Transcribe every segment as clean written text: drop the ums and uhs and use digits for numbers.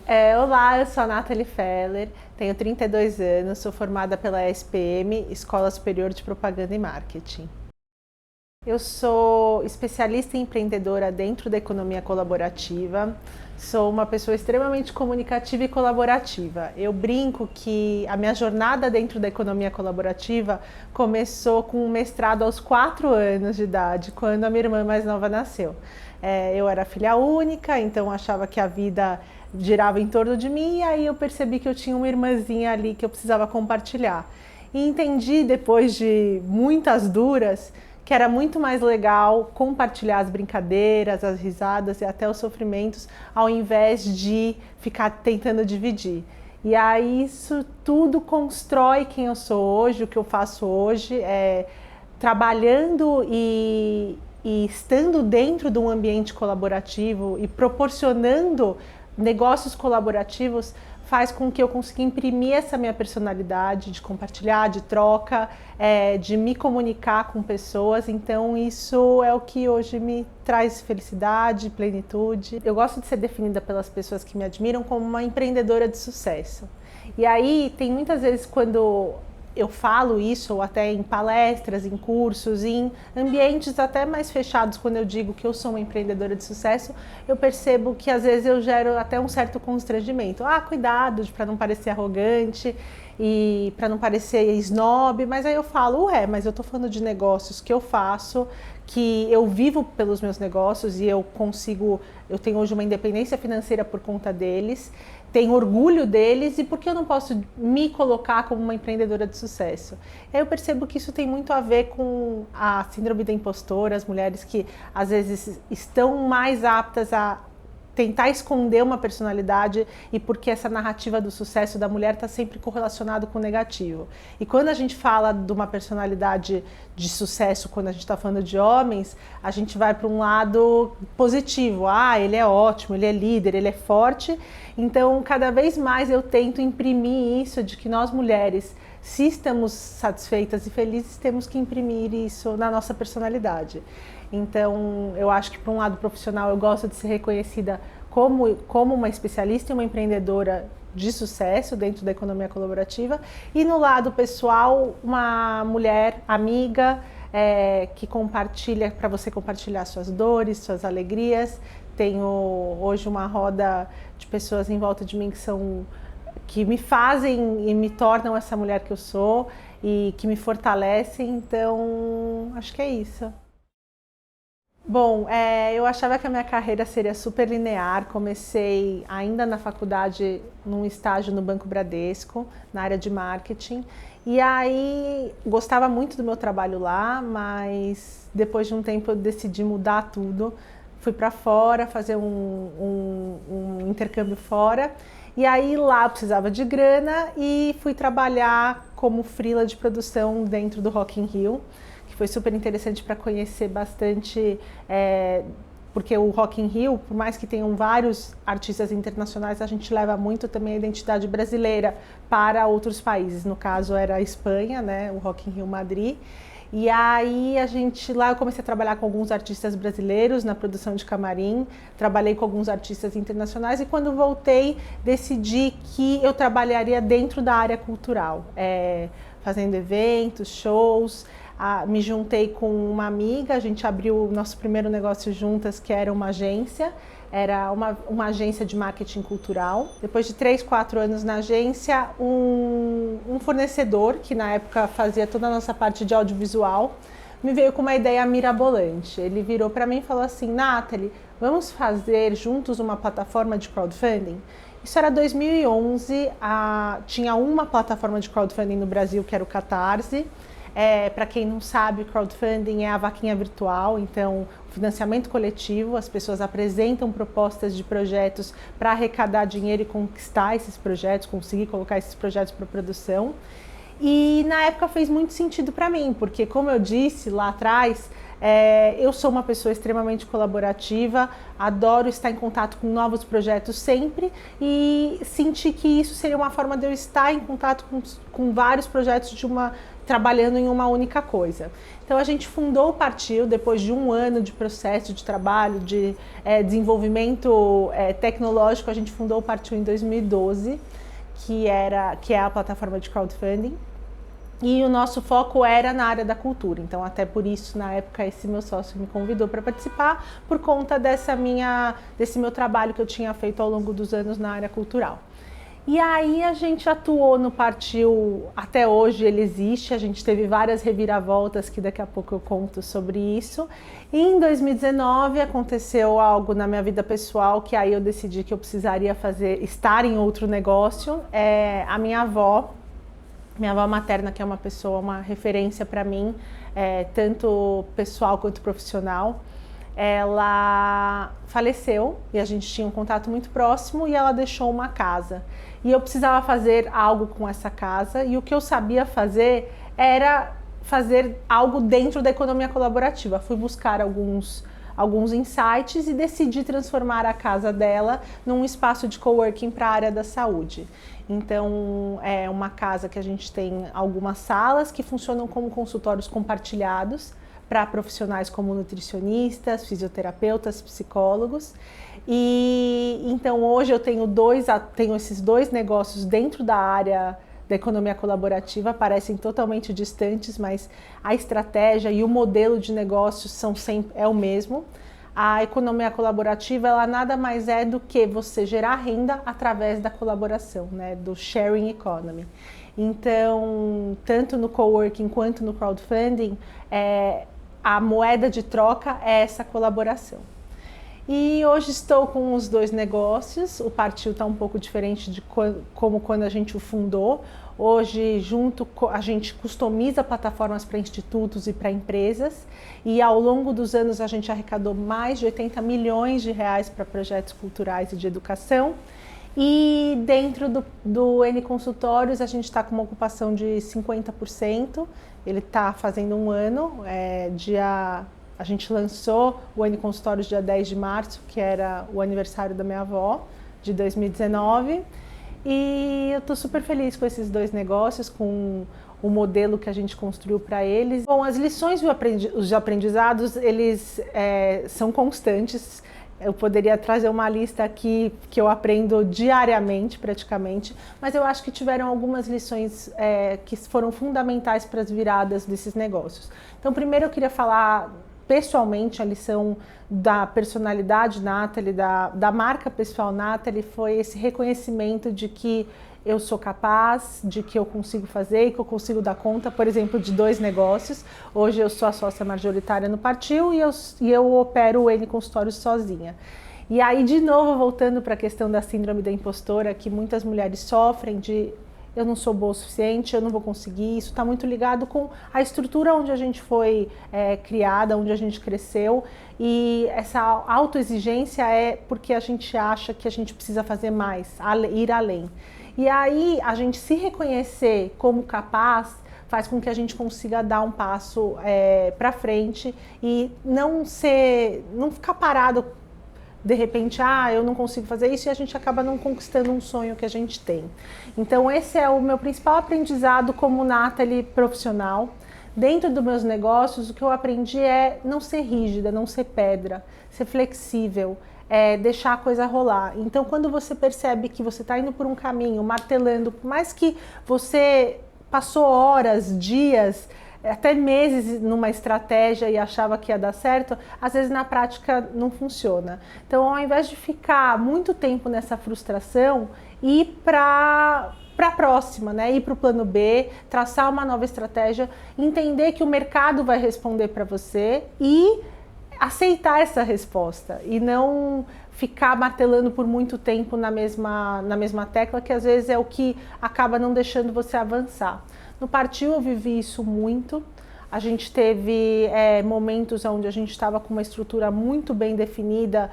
Olá, eu sou a Nathalie Feller, tenho 32 anos, sou formada pela SPM, Escola Superior de Propaganda e Marketing. Eu sou especialista em empreendedora dentro da economia colaborativa, sou uma pessoa extremamente comunicativa e colaborativa. Eu brinco que a minha jornada dentro da economia colaborativa começou com um mestrado aos 4 anos de idade, quando a minha irmã mais nova nasceu. Eu era filha única, então achava que a vida girava em torno de mim, e aí eu percebi que eu tinha uma irmãzinha ali que eu precisava compartilhar. E entendi, depois de muitas duras, que era muito mais legal compartilhar as brincadeiras, as risadas e até os sofrimentos, ao invés de ficar tentando dividir. E aí isso tudo constrói quem eu sou hoje, o que eu faço hoje, trabalhando e estando dentro de um ambiente colaborativo e proporcionando negócios colaborativos, faz com que eu consiga imprimir essa minha personalidade de compartilhar, de troca, de me comunicar com pessoas. Então isso é o que hoje me traz felicidade, plenitude. Eu gosto de ser definida pelas pessoas que me admiram como uma empreendedora de sucesso. E aí tem muitas vezes quando eu falo isso, ou até em palestras, em cursos, em ambientes até mais fechados, quando eu digo que eu sou uma empreendedora de sucesso, eu percebo que às vezes eu gero até um certo constrangimento. Cuidado para não parecer arrogante e para não parecer snob, mas aí eu falo, mas eu tô falando de negócios que eu faço, que eu vivo pelos meus negócios e eu tenho hoje uma independência financeira por conta deles, tenho orgulho deles, e por que eu não posso me colocar como uma empreendedora de sucesso? Aí eu percebo que isso tem muito a ver com a síndrome da impostora, as mulheres que às vezes estão mais aptas a tentar esconder uma personalidade, e porque essa narrativa do sucesso da mulher está sempre correlacionado com o negativo. E quando a gente fala de uma personalidade de sucesso, quando a gente está falando de homens, a gente vai para um lado positivo. Ele é ótimo, ele é líder, ele é forte. Então, cada vez mais eu tento imprimir isso de que nós mulheres, se estamos satisfeitas e felizes, temos que imprimir isso na nossa personalidade. Então, eu acho que, para um lado profissional, eu gosto de ser reconhecida como uma especialista e uma empreendedora de sucesso dentro da economia colaborativa. E no lado pessoal, uma mulher amiga que compartilha, para você compartilhar suas dores, suas alegrias. Tenho hoje uma roda de pessoas em volta de mim que me fazem e me tornam essa mulher que eu sou e que me fortalecem. Então, acho que é isso. Bom, eu achava que a minha carreira seria super linear. Comecei ainda na faculdade num estágio no Banco Bradesco, na área de marketing. E aí gostava muito do meu trabalho lá, mas depois de um tempo eu decidi mudar tudo. Fui para fora fazer um intercâmbio fora. E aí lá eu precisava de grana e fui trabalhar como freela de produção dentro do Rock in Rio, que foi super interessante para conhecer bastante, porque o Rock in Rio, por mais que tenham vários artistas internacionais, a gente leva muito também a identidade brasileira para outros países. No caso era a Espanha, né, o Rock in Rio Madrid. E aí lá eu comecei a trabalhar com alguns artistas brasileiros na produção de camarim, trabalhei com alguns artistas internacionais, e quando voltei decidi que eu trabalharia dentro da área cultural, fazendo eventos, shows. Me juntei com uma amiga, a gente abriu o nosso primeiro negócio juntas, que era uma agência. Era uma agência de marketing cultural. Depois de 3, 4 anos na agência, um fornecedor, que na época fazia toda a nossa parte de audiovisual, me veio com uma ideia mirabolante. Ele virou para mim e falou assim: Nathalie, vamos fazer juntos uma plataforma de crowdfunding? Isso era 2011, tinha uma plataforma de crowdfunding no Brasil, que era o Catarse. Para quem não sabe, o crowdfunding é a vaquinha virtual, então o financiamento coletivo, as pessoas apresentam propostas de projetos para arrecadar dinheiro e conquistar esses projetos, conseguir colocar esses projetos para produção. E na época fez muito sentido para mim, porque, como eu disse lá atrás, Eu sou uma pessoa extremamente colaborativa, adoro estar em contato com novos projetos sempre e senti que isso seria uma forma de eu estar em contato com vários projetos trabalhando em uma única coisa. Então a gente fundou o Partiu depois de um ano de processo de trabalho, de desenvolvimento tecnológico. A gente fundou o Partiu em 2012, que é a plataforma de crowdfunding. E o nosso foco era na área da cultura, então até por isso, na época, esse meu sócio me convidou para participar, por conta desse meu trabalho que eu tinha feito ao longo dos anos na área cultural. E aí a gente atuou no Partiu, até hoje ele existe, a gente teve várias reviravoltas que daqui a pouco eu conto sobre isso. E em 2019 aconteceu algo na minha vida pessoal que aí eu decidi que eu precisaria estar em outro negócio. A minha avó materna, que é uma referência para mim, tanto pessoal quanto profissional, ela faleceu e a gente tinha um contato muito próximo e ela deixou uma casa. E eu precisava fazer algo com essa casa e o que eu sabia fazer era fazer algo dentro da economia colaborativa. Fui buscar alguns insights e decidi transformar a casa dela num espaço de coworking para a área da saúde. Então, é uma casa que a gente tem algumas salas que funcionam como consultórios compartilhados para profissionais como nutricionistas, fisioterapeutas, psicólogos. E então hoje eu tenho esses dois negócios dentro da área da economia colaborativa, parecem totalmente distantes, mas a estratégia e o modelo de negócios é o mesmo. A economia colaborativa, ela nada mais é do que você gerar renda através da colaboração, né, do sharing economy. Então, tanto no coworking quanto no crowdfunding, a moeda de troca é essa colaboração. E hoje estou com os dois negócios. O Partiu está um pouco diferente de como quando a gente o fundou. Hoje, a gente customiza plataformas para institutos e para empresas. E ao longo dos anos a gente arrecadou mais de 80 milhões de reais para projetos culturais e de educação. E dentro do N Consultórios a gente está com uma ocupação de 50%. Ele está fazendo um ano, a gente lançou o N Consultórios dia 10 de março, que era o aniversário da minha avó, de 2019. E eu estou super feliz com esses dois negócios, com o modelo que a gente construiu para eles. Bom, as lições e os aprendizados, eles são constantes. Eu poderia trazer uma lista aqui que eu aprendo diariamente, praticamente, mas eu acho que tiveram algumas lições que foram fundamentais para as viradas desses negócios. Então, primeiro eu queria falar pessoalmente a lição da personalidade Nathalie, da marca pessoal Nathalie, foi esse reconhecimento de que eu sou capaz, de que eu consigo fazer e que eu consigo dar conta, por exemplo, de dois negócios. Hoje eu sou a sócia majoritária no Partiu e eu opero o N Consultórios sozinha. E aí, de novo, voltando para a questão da síndrome da impostora, que muitas mulheres sofrem de eu não sou boa o suficiente, eu não vou conseguir. Isso está muito ligado com a estrutura onde a gente foi criada, onde a gente cresceu. E essa autoexigência é porque a gente acha que a gente precisa fazer mais, ir além. E aí, a gente se reconhecer como capaz faz com que a gente consiga dar um passo para frente e não ficar parado. De repente, eu não consigo fazer isso, e a gente acaba não conquistando um sonho que a gente tem. Então, esse é o meu principal aprendizado como Nathalie profissional. Dentro dos meus negócios, o que eu aprendi é não ser rígida, não ser pedra, ser flexível, deixar a coisa rolar. Então, quando você percebe que você está indo por um caminho, martelando, por mais que você passou horas, dias, até meses numa estratégia e achava que ia dar certo, às vezes na prática não funciona. Então, ao invés de ficar muito tempo nessa frustração, ir para a próxima, né? Ir para o plano B, traçar uma nova estratégia, entender que o mercado vai responder para você e aceitar essa resposta e não ficar martelando por muito tempo na mesma tecla, que às vezes é o que acaba não deixando você avançar. No Partiu eu vivi isso muito. A gente teve momentos onde a gente estava com uma estrutura muito bem definida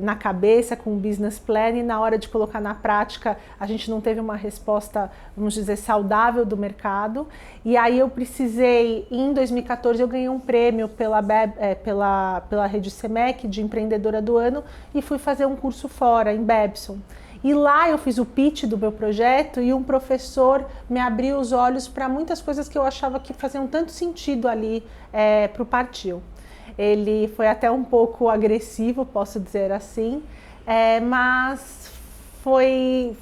na cabeça, com o business plan, e na hora de colocar na prática, a gente não teve uma resposta, vamos dizer, saudável do mercado. E aí eu precisei, em 2014, eu ganhei um prêmio pela Rede CEMEC de Empreendedora do Ano e fui fazer um curso fora, em Babson. E lá eu fiz o pitch do meu projeto e um professor me abriu os olhos para muitas coisas que eu achava que faziam tanto sentido ali para o Partiu. Ele foi até um pouco agressivo, posso dizer assim, mas foi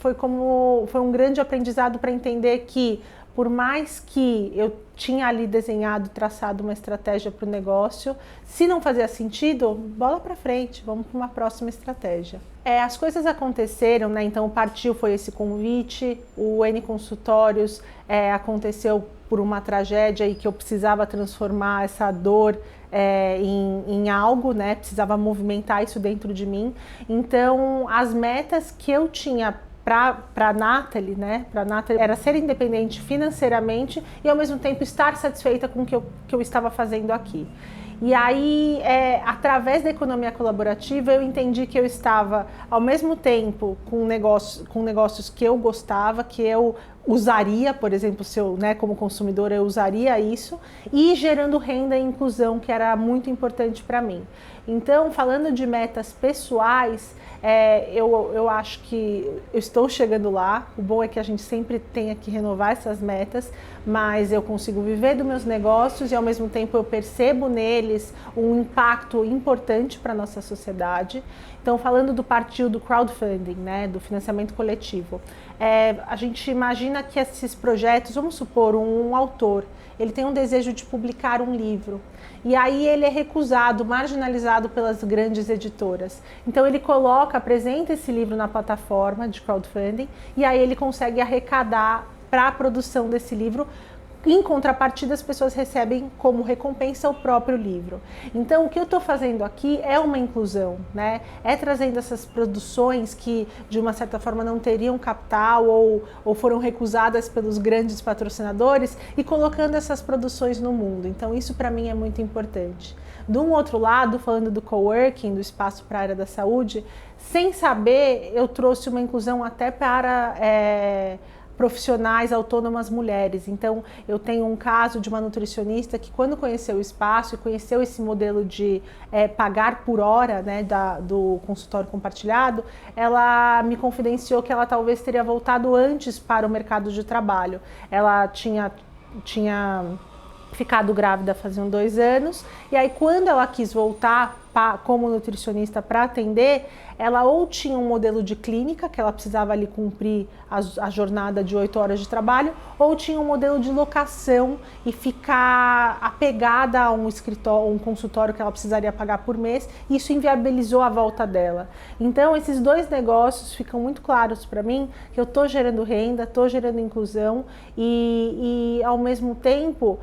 um grande aprendizado para entender que, por mais que eu tinha ali desenhado, traçado uma estratégia para o negócio, se não fazia sentido, bola para frente, vamos para uma próxima estratégia. As coisas aconteceram, né? Então o Partiu foi esse convite, o N Consultórios aconteceu por uma tragédia e que eu precisava transformar essa dor em algo, né? Precisava movimentar isso dentro de mim. Então as metas que eu tinha para a Nathalie, né? Para Nathalie era ser independente financeiramente e ao mesmo tempo estar satisfeita com o que eu estava fazendo aqui. E aí, através da economia colaborativa, eu entendi que eu estava, ao mesmo tempo, com negócios que eu gostava, que eu usaria, por exemplo, se eu, né, como consumidora, eu usaria isso, e gerando renda e inclusão, que era muito importante para mim. Então, falando de metas pessoais, eu acho que eu estou chegando lá. O bom é que a gente sempre tem que renovar essas metas, mas eu consigo viver dos meus negócios e ao mesmo tempo eu percebo neles um impacto importante para a nossa sociedade. Então, falando do Partiu do crowdfunding, né, do financiamento coletivo, a gente imagina que esses projetos, vamos supor, um autor, ele tem um desejo de publicar um livro. E aí ele é recusado, marginalizado pelas grandes editoras. Então ele apresenta esse livro na plataforma de crowdfunding e aí ele consegue arrecadar para a produção desse livro. Em contrapartida, as pessoas recebem como recompensa o próprio livro. Então, o que eu estou fazendo aqui é uma inclusão, né? É trazendo essas produções que, de uma certa forma, não teriam capital ou foram recusadas pelos grandes patrocinadores e colocando essas produções no mundo. Então, isso para mim é muito importante. De um outro lado, falando do coworking, do espaço para a área da saúde, sem saber, eu trouxe uma inclusão até para profissionais autônomas mulheres. Então, eu tenho um caso de uma nutricionista que, quando conheceu o espaço e conheceu esse modelo de pagar por hora, né, do consultório compartilhado, ela me confidenciou que ela talvez teria voltado antes para o mercado de trabalho. Ela tinha ficado grávida faziam 2 anos, e aí quando ela quis voltar como nutricionista para atender, ela ou tinha um modelo de clínica, que ela precisava ali cumprir a jornada de 8 horas de trabalho, ou tinha um modelo de locação e ficar apegada a um escritório, um consultório que ela precisaria pagar por mês, e isso inviabilizou a volta dela. Então esses 2 negócios ficam muito claros para mim, que eu estou gerando renda, estou gerando inclusão e ao mesmo tempo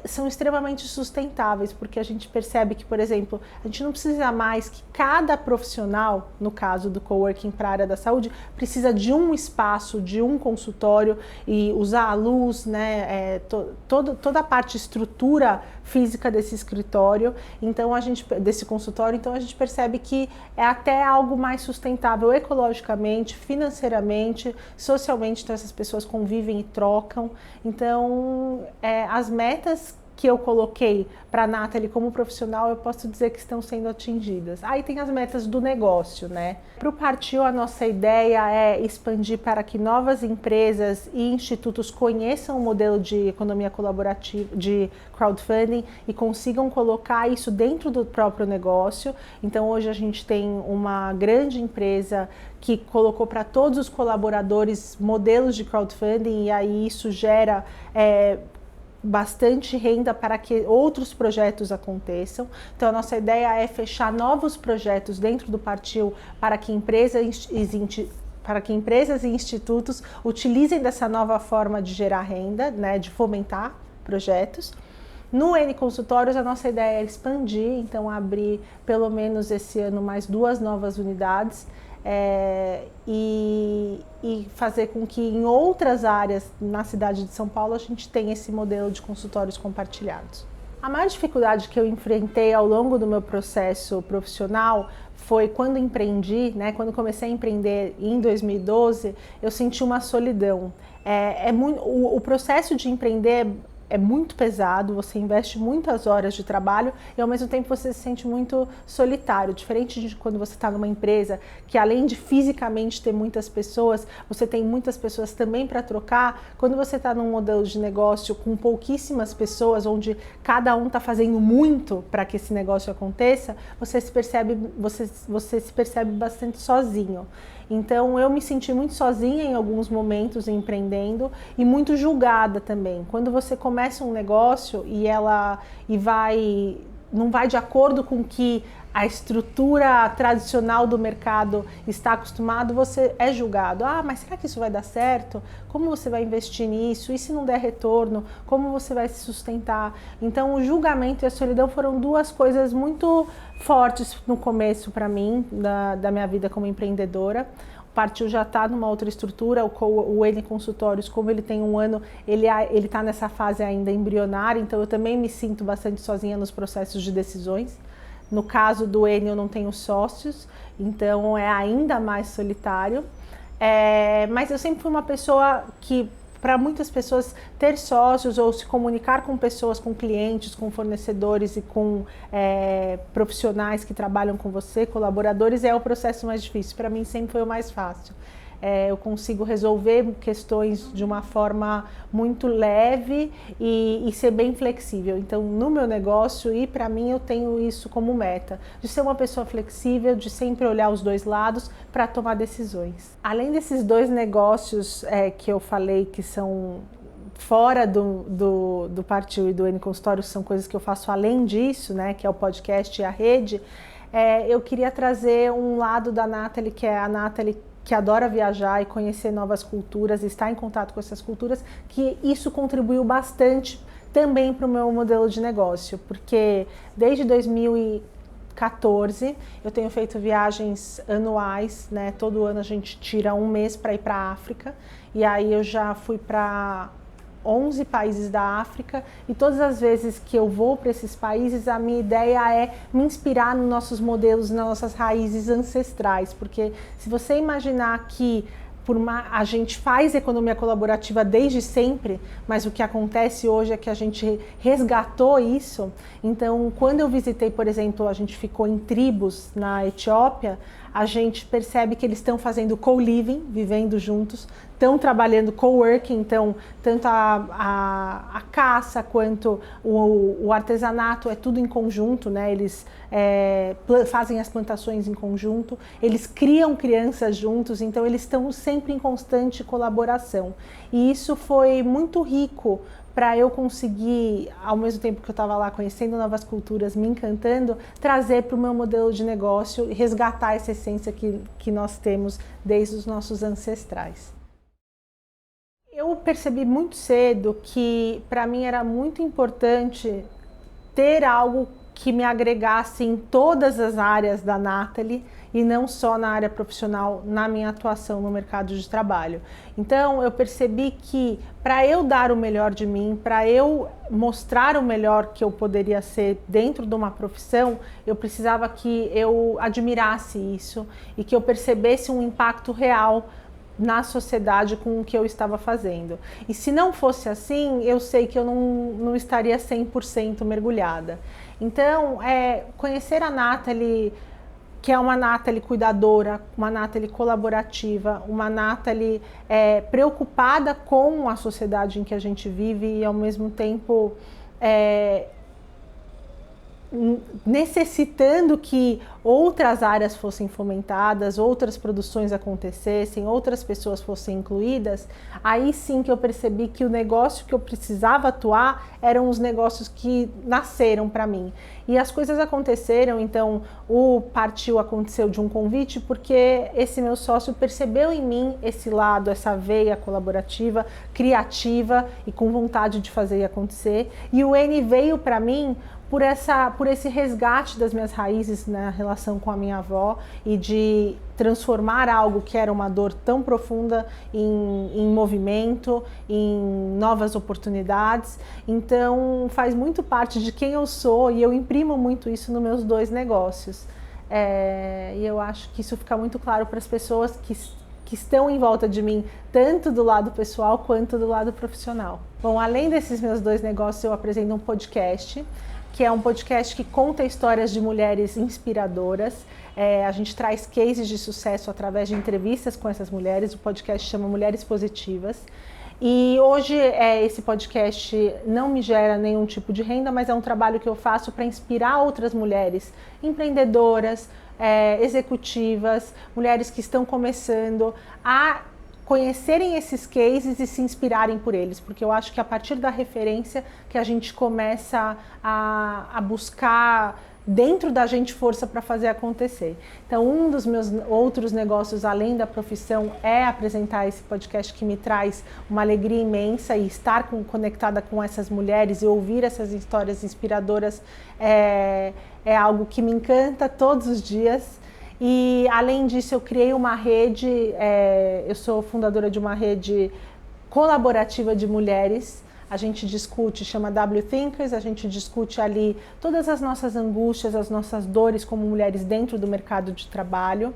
são extremamente sustentáveis, porque a gente percebe que, por exemplo, a gente não precisa mais que cada profissional, no caso do coworking para a área da saúde, precisa de um espaço, de um consultório e usar a luz, né, toda a parte estrutura física desse escritório, então desse consultório, então a gente percebe que é até algo mais sustentável ecologicamente, financeiramente, socialmente, então essas pessoas convivem e trocam. Então as metas que eu coloquei para a Nathalie como profissional, eu posso dizer que estão sendo atingidas. Aí tem as metas do negócio, né? Para o Partiu, a nossa ideia é expandir para que novas empresas e institutos conheçam o modelo de economia colaborativa, de crowdfunding, e consigam colocar isso dentro do próprio negócio. Então hoje a gente tem uma grande empresa que colocou para todos os colaboradores modelos de crowdfunding, e aí isso gera bastante renda para que outros projetos aconteçam. Então a nossa ideia é fechar novos projetos dentro do Partiu para que empresas e institutos utilizem dessa nova forma de gerar renda, né, de fomentar projetos. No N Consultórios, a nossa ideia é expandir, então abrir pelo menos esse ano mais 2 novas unidades e fazer com que em outras áreas na cidade de São Paulo a gente tenha esse modelo de consultórios compartilhados. A maior dificuldade que eu enfrentei ao longo do meu processo profissional foi quando empreendi, né? Quando comecei a empreender em 2012, eu senti uma solidão. O processo de empreender é muito pesado, você investe muitas horas de trabalho e ao mesmo tempo você se sente muito solitário, diferente de quando você está numa empresa que além de fisicamente ter muitas pessoas, você tem muitas pessoas também para trocar. Quando você está num modelo de negócio com pouquíssimas pessoas, onde cada um está fazendo muito para que esse negócio aconteça, você se percebe bastante sozinho. Então eu me senti muito sozinha em alguns momentos empreendendo e muito julgada também. Quando você começa um negócio e não vai de acordo com que a estrutura tradicional do mercado está acostumado, você é julgado. Ah, mas será que isso vai dar certo? Como você vai investir nisso? E se não der retorno? Como você vai se sustentar? Então o julgamento e a solidão foram 2 coisas muito fortes no começo para mim, da minha vida como empreendedora. O Partiu já está numa outra estrutura, o N Consultórios, como ele tem 1 ano, ele está nessa fase ainda embrionária, então eu também me sinto bastante sozinha nos processos de decisões. No caso do N eu não tenho sócios, então é ainda mais solitário. Mas eu sempre fui uma pessoa que, para muitas pessoas, ter sócios ou se comunicar com pessoas, com clientes, com fornecedores e com profissionais que trabalham com você, colaboradores, é o processo mais difícil. Para mim sempre foi o mais fácil. Eu consigo resolver questões de uma forma muito leve e ser bem flexível. Então, no meu negócio e para mim, eu tenho isso como meta, de ser uma pessoa flexível, de sempre olhar os 2 lados para tomar decisões. Além desses 2 negócios que eu falei que são fora do Partiu e do N Consultórios, são coisas que eu faço além disso, né, que é o podcast e a rede, eu queria trazer um lado da Nathalie, que é a Nathalie que adora viajar e conhecer novas culturas, estar em contato com essas culturas, que isso contribuiu bastante também para o meu modelo de negócio, porque desde 2014 eu tenho feito viagens anuais, né? Todo ano a gente tira 1 mês para ir para a África, e aí eu já fui para 11 países da África, e todas as vezes que eu vou para esses países, a minha ideia é me inspirar nos nossos modelos, nas nossas raízes ancestrais, porque se você imaginar que a gente faz economia colaborativa desde sempre, mas o que acontece hoje é que a gente resgatou isso. Então, quando eu visitei, por exemplo, a gente ficou em tribos na Etiópia, a gente percebe que eles estão fazendo co-living, vivendo juntos, estão trabalhando co-working, então tanto a caça quanto o artesanato é tudo em conjunto, né? Eles fazem as plantações em conjunto, eles criam crianças juntos, então eles estão sempre em constante colaboração. E isso foi muito rico para eu conseguir, ao mesmo tempo que eu estava lá conhecendo novas culturas, me encantando, trazer para o meu modelo de negócio e resgatar essa essência que nós temos desde os nossos ancestrais. Eu percebi muito cedo que para mim era muito importante ter algo que me agregasse em todas as áreas da Nathalie e não só na área profissional, na minha atuação no mercado de trabalho. Então eu percebi que para eu dar o melhor de mim, para eu mostrar o melhor que eu poderia ser dentro de uma profissão, eu precisava que eu admirasse isso e que eu percebesse um impacto real na sociedade com o que eu estava fazendo. E se não fosse assim, eu sei que eu não estaria 100% mergulhada. Então, conhecer a Nathalie, que é uma Nathalie cuidadora, uma Nathalie colaborativa, uma Nathalie preocupada com a sociedade em que a gente vive e, ao mesmo tempo, necessitando que outras áreas fossem fomentadas, outras produções acontecessem, outras pessoas fossem incluídas, aí sim que eu percebi que o negócio que eu precisava atuar eram os negócios que nasceram para mim. E as coisas aconteceram, então o Partiu aconteceu de um convite porque esse meu sócio percebeu em mim esse lado, essa veia colaborativa, criativa e com vontade de fazer acontecer. E o N veio para mim por esse resgate das minhas raízes na relação com a minha avó e de transformar algo que era uma dor tão profunda em movimento, em novas oportunidades. Então faz muito parte de quem eu sou e eu imprimo muito isso nos meus 2 negócios. E eu acho que isso fica muito claro para as pessoas que estão em volta de mim, tanto do lado pessoal quanto do lado profissional. Bom, além desses meus 2 negócios, eu apresento um podcast, que é um podcast que conta histórias de mulheres inspiradoras. A gente traz cases de sucesso através de entrevistas com essas mulheres. O podcast chama Mulheres Positivas. E hoje esse podcast não me gera nenhum tipo de renda, mas é um trabalho que eu faço para inspirar outras mulheres empreendedoras, executivas, mulheres que estão começando a conhecerem esses cases e se inspirarem por eles, porque eu acho que a partir da referência que a gente começa a buscar dentro da gente força para fazer acontecer. Então, um dos meus outros negócios, além da profissão, é apresentar esse podcast que me traz uma alegria imensa, e estar conectada com essas mulheres e ouvir essas histórias inspiradoras é algo que me encanta todos os dias. E além disso, eu criei uma rede, eu sou fundadora de uma rede colaborativa de mulheres. A gente discute, chama W Thinkers, a gente discute ali todas as nossas angústias, as nossas dores como mulheres dentro do mercado de trabalho.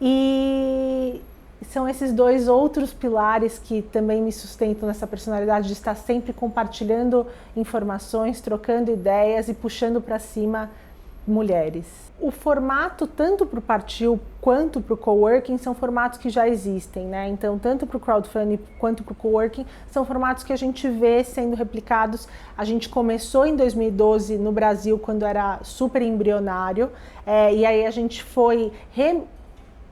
E são esses 2 outros pilares que também me sustentam nessa personalidade de estar sempre compartilhando informações, trocando ideias e puxando para cima mulheres. O formato, tanto para o Partiu quanto para o coworking, são formatos que já existem, né? Então, tanto para o crowdfunding quanto para o coworking, são formatos que a gente vê sendo replicados. A gente começou em 2012 no Brasil, quando era super embrionário, e aí a gente foi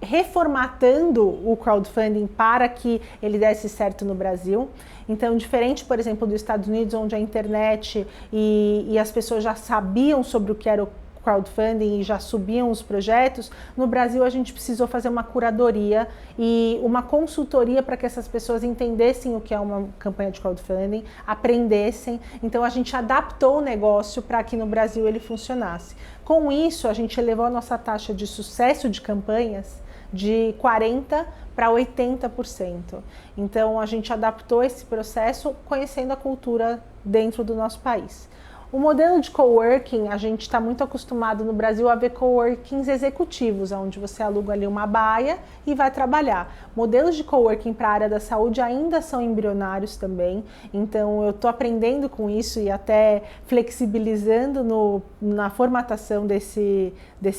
reformatando o crowdfunding para que ele desse certo no Brasil. Então, diferente, por exemplo, dos Estados Unidos, onde a internet e as pessoas já sabiam sobre o que era o crowdfunding e já subiam os projetos, no Brasil a gente precisou fazer uma curadoria e uma consultoria para que essas pessoas entendessem o que é uma campanha de crowdfunding, aprendessem. Então a gente adaptou o negócio para que no Brasil ele funcionasse. Com isso, a gente elevou a nossa taxa de sucesso de campanhas de 40% para 80%. Então a gente adaptou esse processo conhecendo a cultura dentro do nosso país. O modelo de coworking, a gente está muito acostumado no Brasil a ver coworkings executivos, onde você aluga ali uma baia e vai trabalhar. Modelos de coworking para a área da saúde ainda são embrionários também, então eu estou aprendendo com isso e até flexibilizando na formatação desse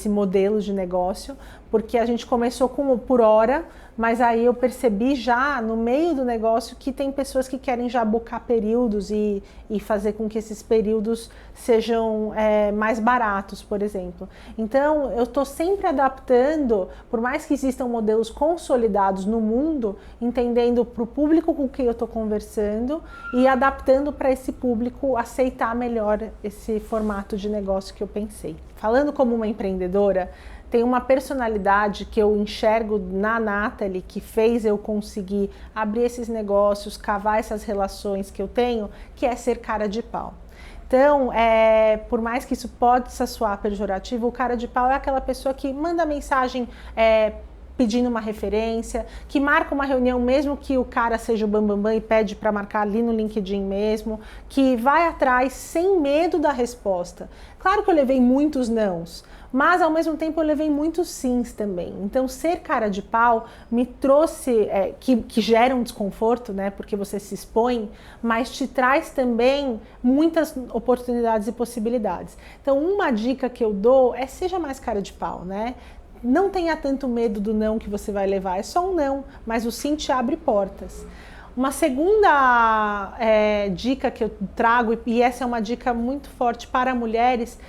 modelo de negócio, porque a gente começou por hora, mas aí eu percebi já no meio do negócio que tem pessoas que querem já buscar períodos e fazer com que esses períodos sejam mais baratos, por exemplo. Então eu estou sempre adaptando, por mais que existam modelos consolidados no mundo, entendendo para o público com quem eu estou conversando e adaptando para esse público aceitar melhor esse formato de negócio que eu pensei. Falando como uma empreendedora, tem uma personalidade que eu enxergo na Nathalie que fez eu conseguir abrir esses negócios, cavar essas relações que eu tenho, que é ser cara de pau. Então, por mais que isso possa soar pejorativo, o cara de pau é aquela pessoa que manda mensagem pedindo uma referência, que marca uma reunião mesmo que o cara seja o bambambam e pede para marcar ali no LinkedIn mesmo, que vai atrás sem medo da resposta. Claro que eu levei muitos nãos, mas ao mesmo tempo eu levei muitos sims também. Então ser cara de pau me trouxe, que gera um desconforto, né, porque você se expõe, mas te traz também muitas oportunidades e possibilidades. Então uma dica que eu dou é seja mais cara de pau, né? Não tenha tanto medo do não que você vai levar, é só um não, mas o sim te abre portas. Uma segunda dica que eu trago, e essa é uma dica muito forte para mulheres,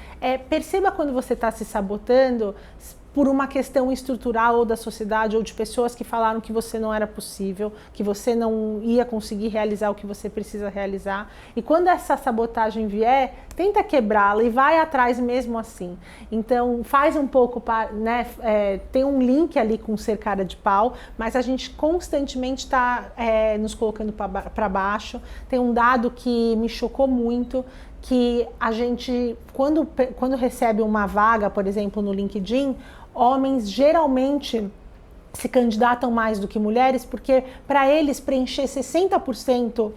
perceba quando você está se sabotando por uma questão estrutural ou da sociedade ou de pessoas que falaram que você não era possível, que você não ia conseguir realizar o que você precisa realizar. E quando essa sabotagem vier, tenta quebrá-la e vai atrás mesmo assim. Então faz um pouco, né, tem um link ali com ser cara de pau, mas a gente constantemente está nos colocando para baixo. Tem um dado que me chocou muito, que a gente, quando recebe uma vaga, por exemplo, no LinkedIn, homens geralmente se candidatam mais do que mulheres, porque para eles preencher 60%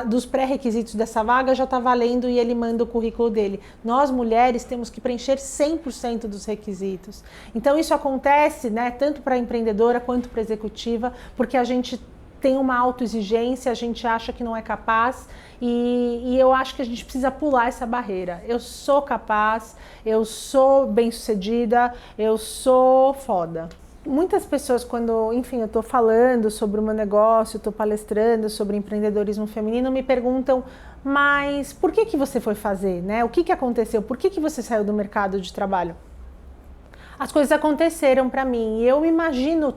dos pré-requisitos dessa vaga já está valendo e ele manda o currículo dele. Nós, mulheres, temos que preencher 100% dos requisitos. Então isso acontece, né, tanto para a empreendedora quanto para a executiva, porque a gente tem uma autoexigência, a gente acha que não é capaz e eu acho que a gente precisa pular essa barreira. Eu sou capaz, eu sou bem-sucedida, eu sou foda. Muitas pessoas, quando, enfim, eu estou falando sobre o meu negócio, estou palestrando sobre empreendedorismo feminino, me perguntam, mas por que você foi fazer, né? O que aconteceu? Por que você saiu do mercado de trabalho? As coisas aconteceram para mim e eu me imagino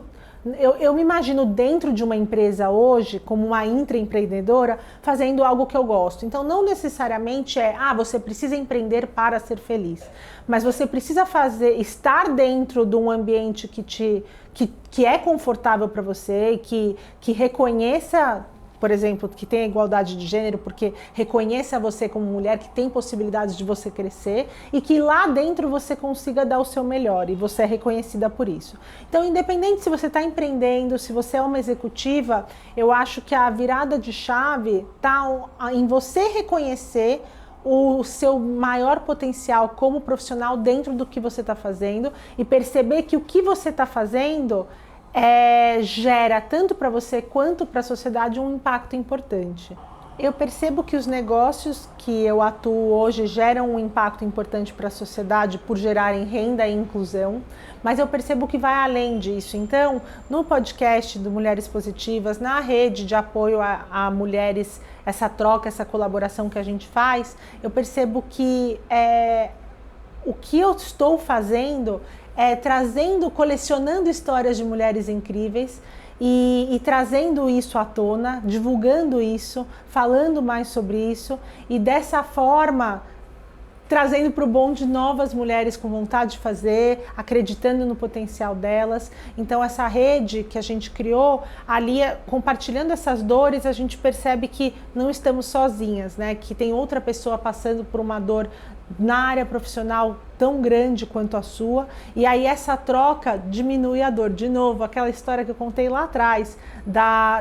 dentro de uma empresa hoje, como uma intraempreendedora, fazendo algo que eu gosto. Então, não necessariamente você precisa empreender para ser feliz. Mas você precisa estar dentro de um ambiente que é confortável para você e que reconheça, por exemplo, que tenha igualdade de gênero, porque reconheça você como mulher, que tem possibilidades de você crescer e que lá dentro você consiga dar o seu melhor e você é reconhecida por isso. Então, independente se você está empreendendo, se você é uma executiva, eu acho que a virada de chave está em você reconhecer o seu maior potencial como profissional dentro do que você está fazendo e perceber que o que você está fazendo gera tanto para você quanto para a sociedade um impacto importante. Eu percebo que os negócios que eu atuo hoje geram um impacto importante para a sociedade por gerarem renda e inclusão, mas eu percebo que vai além disso. Então, no podcast do Mulheres Positivas, na rede de apoio a mulheres, essa troca, essa colaboração que a gente faz, eu percebo que o que eu estou fazendo colecionando histórias de mulheres incríveis e trazendo isso à tona, divulgando isso, falando mais sobre isso e dessa forma trazendo para o bonde novas mulheres com vontade de fazer, acreditando no potencial delas. Então essa rede que a gente criou, ali compartilhando essas dores, a gente percebe que não estamos sozinhas, né? Que tem outra pessoa passando por uma dor na área profissional tão grande quanto a sua, e aí essa troca diminui a dor. De novo, aquela história que eu contei lá atrás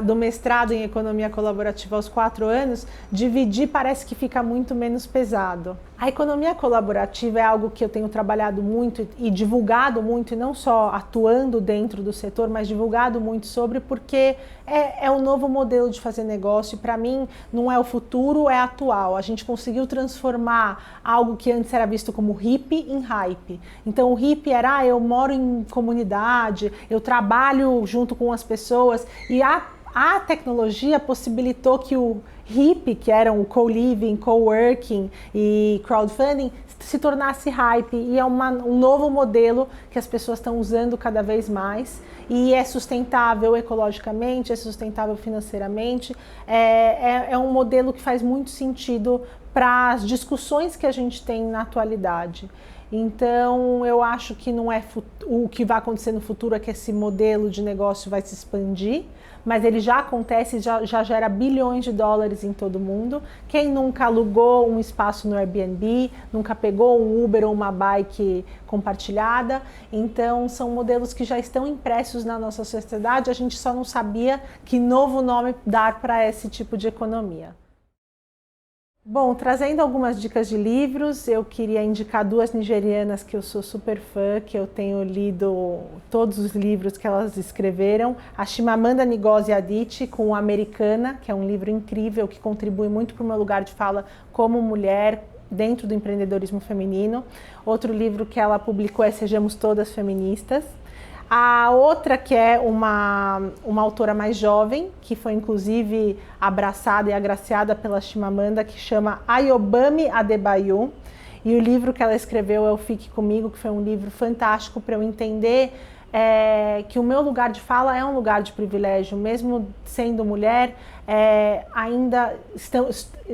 do mestrado em economia colaborativa aos 4 anos, dividir parece que fica muito menos pesado. A economia colaborativa é algo que eu tenho trabalhado muito e divulgado muito, e não só atuando dentro do setor, mas divulgado muito sobre, porque é o novo modelo de fazer negócio. Para mim, não é o futuro, é atual. A gente conseguiu transformar algo que antes era visto como hippie em hype. Então o hippie era, eu moro em comunidade, eu trabalho junto com as pessoas, e a tecnologia possibilitou que o hippie, que eram o co-living, co-working e crowdfunding, se tornasse hype, e é um novo modelo que as pessoas estão usando cada vez mais, e é sustentável ecologicamente, é sustentável financeiramente, é um modelo que faz muito sentido para as discussões que a gente tem na atualidade. Então, eu acho que não é o que vai acontecer no futuro é que esse modelo de negócio vai se expandir, mas ele já acontece, já gera bilhões de dólares em todo mundo. Quem nunca alugou um espaço no Airbnb, nunca pegou um Uber ou uma bike compartilhada? Então, são modelos que já estão impressos na nossa sociedade, a gente só não sabia que novo nome dar para esse tipo de economia. Bom, trazendo algumas dicas de livros, eu queria indicar 2 nigerianas que eu sou super fã, que eu tenho lido todos os livros que elas escreveram. A Chimamanda Ngozi Adichie, com o Americana, que é um livro incrível, que contribui muito para o meu lugar de fala como mulher dentro do empreendedorismo feminino. Outro livro que ela publicou é Sejamos Todas Feministas. A outra que é uma autora mais jovem, que foi inclusive abraçada e agraciada pela Chimamanda, que chama Ayobami Adebayo. E o livro que ela escreveu é o Fique Comigo, que foi um livro fantástico para eu entender que o meu lugar de fala é um lugar de privilégio, mesmo sendo mulher, ainda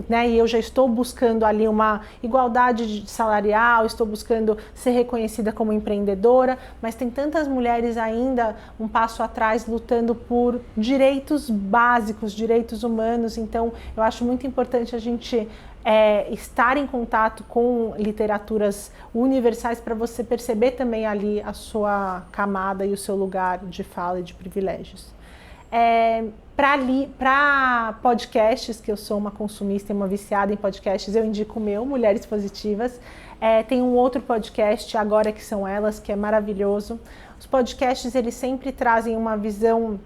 né, e eu já estou buscando ali uma igualdade salarial, estou buscando ser reconhecida como empreendedora, mas tem tantas mulheres ainda um passo atrás lutando por direitos básicos, direitos humanos. Então eu acho muito importante a gente estar em contato com literaturas universais para você perceber também ali a sua camada e o seu lugar de fala e de privilégios. Para podcasts, que eu sou uma consumista e uma viciada em podcasts, eu indico o meu, Mulheres Positivas. Tem um outro podcast, Agora Que São Elas, que é maravilhoso. Os podcasts, eles sempre trazem uma visão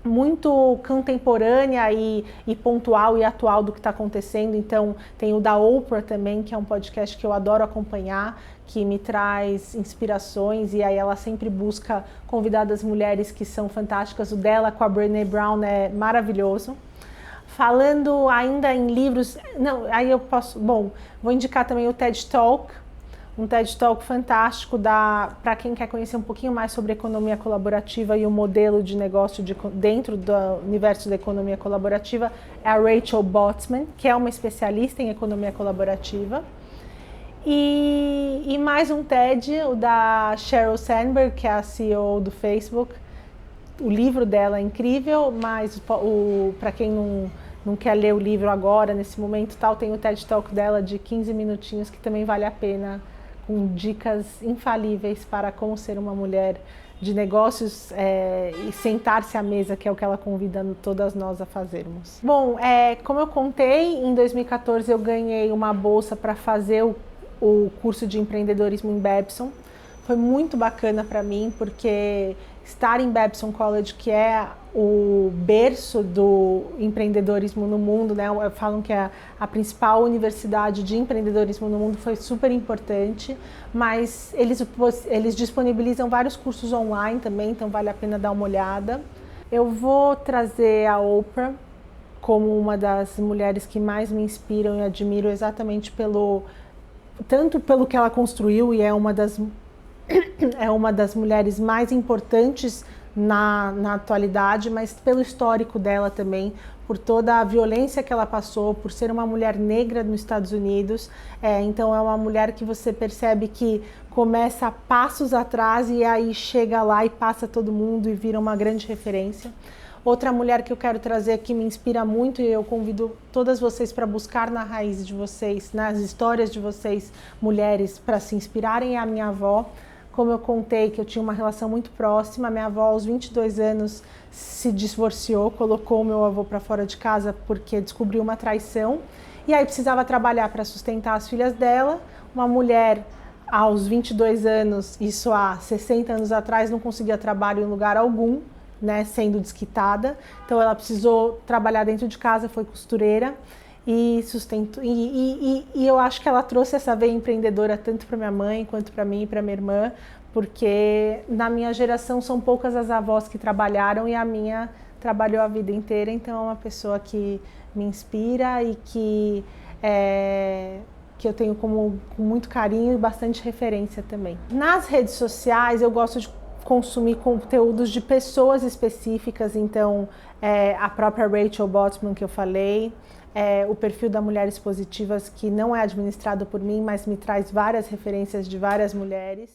muito contemporânea e pontual e atual do que está acontecendo. Então tem o da Oprah também, que é um podcast que eu adoro acompanhar, que me traz inspirações, e aí ela sempre busca convidadas mulheres que são fantásticas. O dela com a Brené Brown é maravilhoso. Falando ainda em livros, aí eu posso, vou indicar também o TED Talk, um TED Talk fantástico para quem quer conhecer um pouquinho mais sobre economia colaborativa e o modelo de negócio dentro do universo da economia colaborativa. É a Rachel Botsman, que é uma especialista em economia colaborativa. E mais um TED, o da Sheryl Sandberg, que é a CEO do Facebook. O livro dela é incrível, mas para quem não quer ler o livro agora, nesse momento, tem o TED Talk dela de 15 minutinhos, que também vale a pena, com dicas infalíveis para como ser uma mulher de negócios e sentar-se à mesa, que é o que ela convida todas nós a fazermos. Bom, como eu contei, em 2014 eu ganhei uma bolsa para fazer o curso de empreendedorismo em Babson. Foi muito bacana para mim, porque estar em Babson College, que é o berço do empreendedorismo no mundo, né? Falam que é a principal universidade de empreendedorismo no mundo, foi super importante, mas eles disponibilizam vários cursos online também, então vale a pena dar uma olhada. Eu vou trazer a Oprah como uma das mulheres que mais me inspiram e admiro, exatamente tanto pelo que ela construiu, e é uma das mulheres mais importantes na atualidade, mas pelo histórico dela também, por toda a violência que ela passou, por ser uma mulher negra nos Estados Unidos. Então é uma mulher que você percebe que começa a passos atrás e aí chega lá e passa todo mundo e vira uma grande referência. Outra mulher que eu quero trazer que me inspira muito, e eu convido todas vocês para buscar na raiz de vocês, nas histórias de vocês, mulheres, para se inspirarem, é a minha avó. Como eu contei, que eu tinha uma relação muito próxima, minha avó aos 22 anos se divorciou, colocou o meu avô para fora de casa porque descobriu uma traição, e aí precisava trabalhar para sustentar as filhas dela. Uma mulher aos 22 anos, isso há 60 anos atrás, não conseguia trabalho em lugar algum, né, sendo desquitada. Então ela precisou trabalhar dentro de casa, foi costureira e sustentou. E eu acho que ela trouxe essa veia empreendedora tanto para minha mãe quanto para mim e para minha irmã, porque na minha geração são poucas as avós que trabalharam e a minha trabalhou a vida inteira. Então é uma pessoa que me inspira e que eu tenho com muito carinho e bastante referência também. Nas redes sociais eu gosto de consumir conteúdos de pessoas específicas, então a própria Rachel Botsman que eu falei, o perfil da Mulheres Positivas, que não é administrado por mim, mas me traz várias referências de várias mulheres.